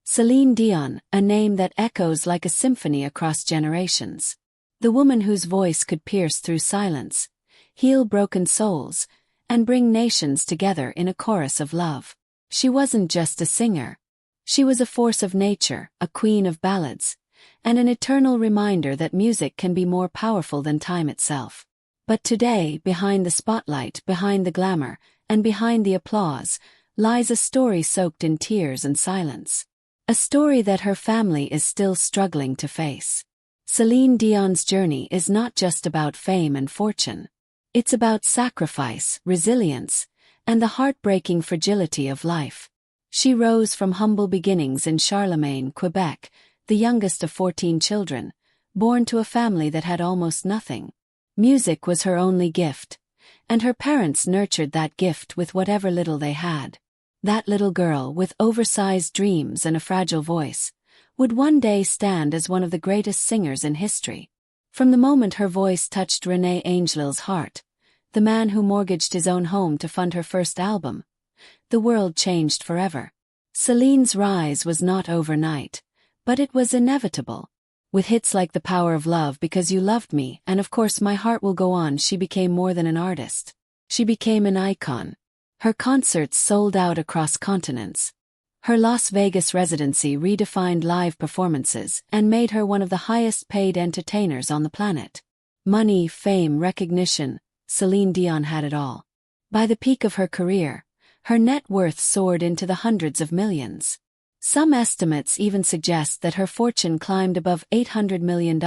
Céline Dion, a name that echoes like a symphony across generations. The woman whose voice could pierce through silence, heal broken souls, and bring nations together in a chorus of love. She wasn't just a singer. She was a force of nature, a queen of ballads, and an eternal reminder that music can be more powerful than time itself. But today, behind the spotlight, behind the glamour, and behind the applause, lies a story soaked in tears and silence. A story that her family is still struggling to face. Céline Dion's journey is not just about fame and fortune. It's about sacrifice, resilience, and the heartbreaking fragility of life. She rose from humble beginnings in Charlemagne, Quebec, the youngest of 14 children, born to a family that had almost nothing. Music was her only gift, and her parents nurtured that gift with whatever little they had. That little girl, with oversized dreams and a fragile voice, would one day stand as one of the greatest singers in history. From the moment her voice touched René Angelil's heart, the man who mortgaged his own home to fund her first album, the world changed forever. Céline's rise was not overnight, but it was inevitable. With hits like The Power of Love, Because You Loved Me, and of course My Heart Will Go On, she became more than an artist. She became an icon. Her concerts sold out across continents. Her Las Vegas residency redefined live performances and made her one of the highest-paid entertainers on the planet. Money, fame, recognition, Céline Dion had it all. By the peak of her career, her net worth soared into the hundreds of millions. Some estimates even suggest that her fortune climbed above $800 million,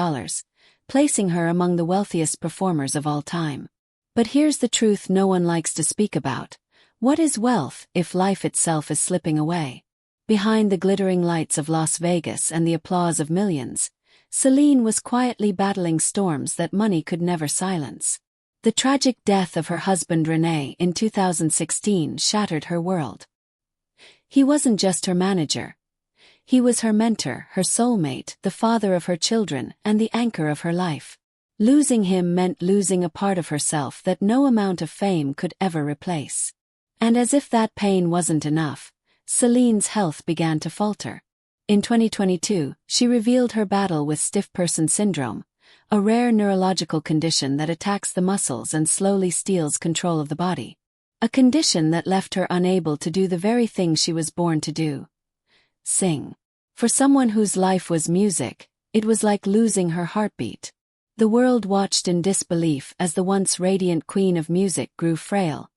placing her among the wealthiest performers of all time. But here's the truth no one likes to speak about. What is wealth if life itself is slipping away? Behind the glittering lights of Las Vegas and the applause of millions, Céline was quietly battling storms that money could never silence. The tragic death of her husband René in 2016 shattered her world. He wasn't just her manager. He was her mentor, her soulmate, the father of her children, and the anchor of her life. Losing him meant losing a part of herself that no amount of fame could ever replace. And as if that pain wasn't enough, Céline's health began to falter. In 2022, she revealed her battle with stiff person syndrome, a rare neurological condition that attacks the muscles and slowly steals control of the body. A condition that left her unable to do the very thing she was born to do: sing. For someone whose life was music, it was like losing her heartbeat. The world watched in disbelief as the once radiant queen of music grew frail.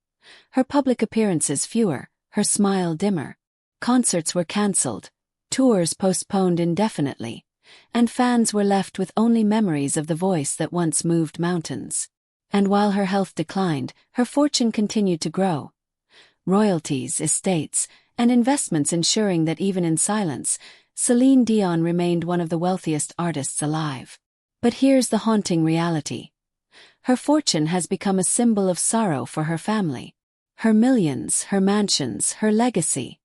Her public appearances fewer, her smile dimmer. Concerts were cancelled, tours postponed indefinitely, and fans were left with only memories of the voice that once moved mountains. And while her health declined, her fortune continued to grow. Royalties, estates, and investments ensuring that even in silence, Céline Dion remained one of the wealthiest artists alive. But here's the haunting reality. Her fortune has become a symbol of sorrow for her family. Her millions, her mansions, her legacy.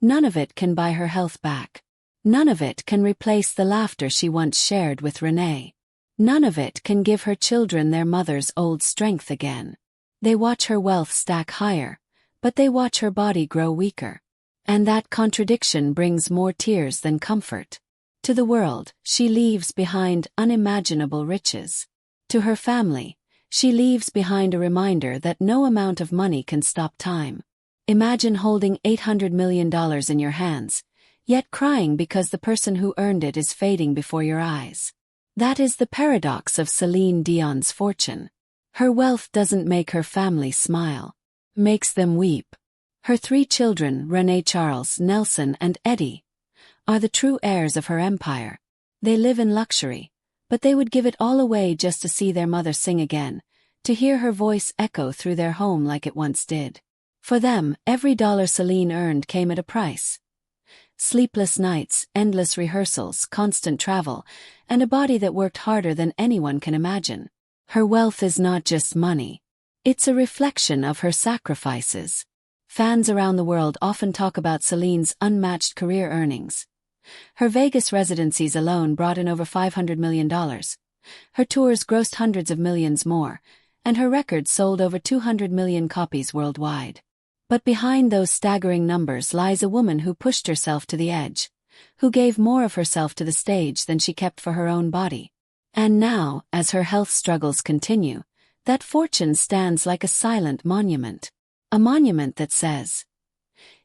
None of it can buy her health back. None of it can replace the laughter she once shared with René. None of it can give her children their mother's old strength again. They watch her wealth stack higher, but they watch her body grow weaker. And that contradiction brings more tears than comfort. To the world, she leaves behind unimaginable riches. To her family, she leaves behind a reminder that no amount of money can stop time. Imagine holding $800 million in your hands, yet crying because the person who earned it is fading before your eyes. That is the paradox of Céline Dion's fortune. Her wealth doesn't make her family smile, makes them weep. Her 3 children, René, Charles, Nelson, and Eddie, are the true heirs of her empire. They live in luxury, but they would give it all away just to see their mother sing again, to hear her voice echo through their home like it once did. For them, every dollar Céline earned came at a price. Sleepless nights, endless rehearsals, constant travel, and a body that worked harder than anyone can imagine. Her wealth is not just money. It's a reflection of her sacrifices. Fans around the world often talk about Céline's unmatched career earnings. Her Vegas residencies alone brought in over $500 million. Her tours grossed hundreds of millions more, and her records sold over 200 million copies worldwide. But behind those staggering numbers lies a woman who pushed herself to the edge, who gave more of herself to the stage than she kept for her own body. And now, as her health struggles continue, that fortune stands like a silent monument. A monument that says,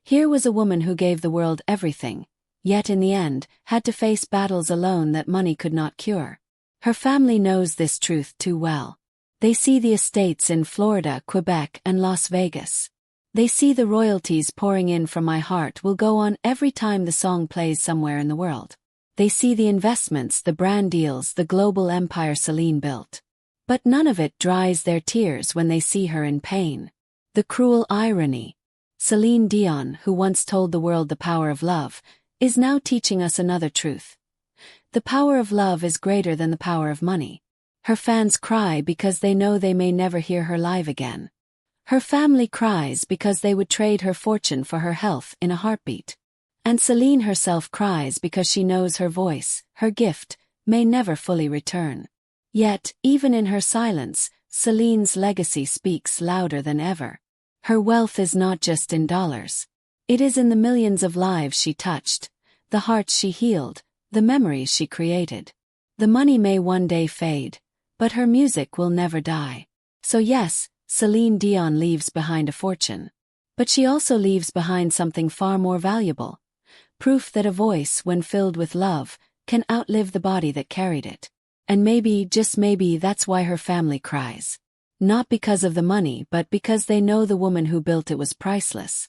"Here was a woman who gave the world everything, yet in the end, had to face battles alone that money could not cure." Her family knows this truth too well. They see the estates in Florida, Quebec, and Las Vegas. They see the royalties pouring in from My Heart Will Go On every time the song plays somewhere in the world. They see the investments, the brand deals, the global empire Céline built. But none of it dries their tears when they see her in pain. The cruel irony. Céline Dion, who once told the world the power of love, is now teaching us another truth. The power of love is greater than the power of money. Her fans cry because they know they may never hear her live again. Her family cries because they would trade her fortune for her health in a heartbeat. And Céline herself cries because she knows her voice, her gift, may never fully return. Yet, even in her silence, Céline's legacy speaks louder than ever. Her wealth is not just in dollars. It is in the millions of lives she touched, the hearts she healed, the memories she created. The money may one day fade, but her music will never die. So yes, Céline Dion leaves behind a fortune. But she also leaves behind something far more valuable. Proof that a voice, when filled with love, can outlive the body that carried it. And maybe, just maybe, that's why her family cries. Not because of the money, but because they know the woman who built it was priceless.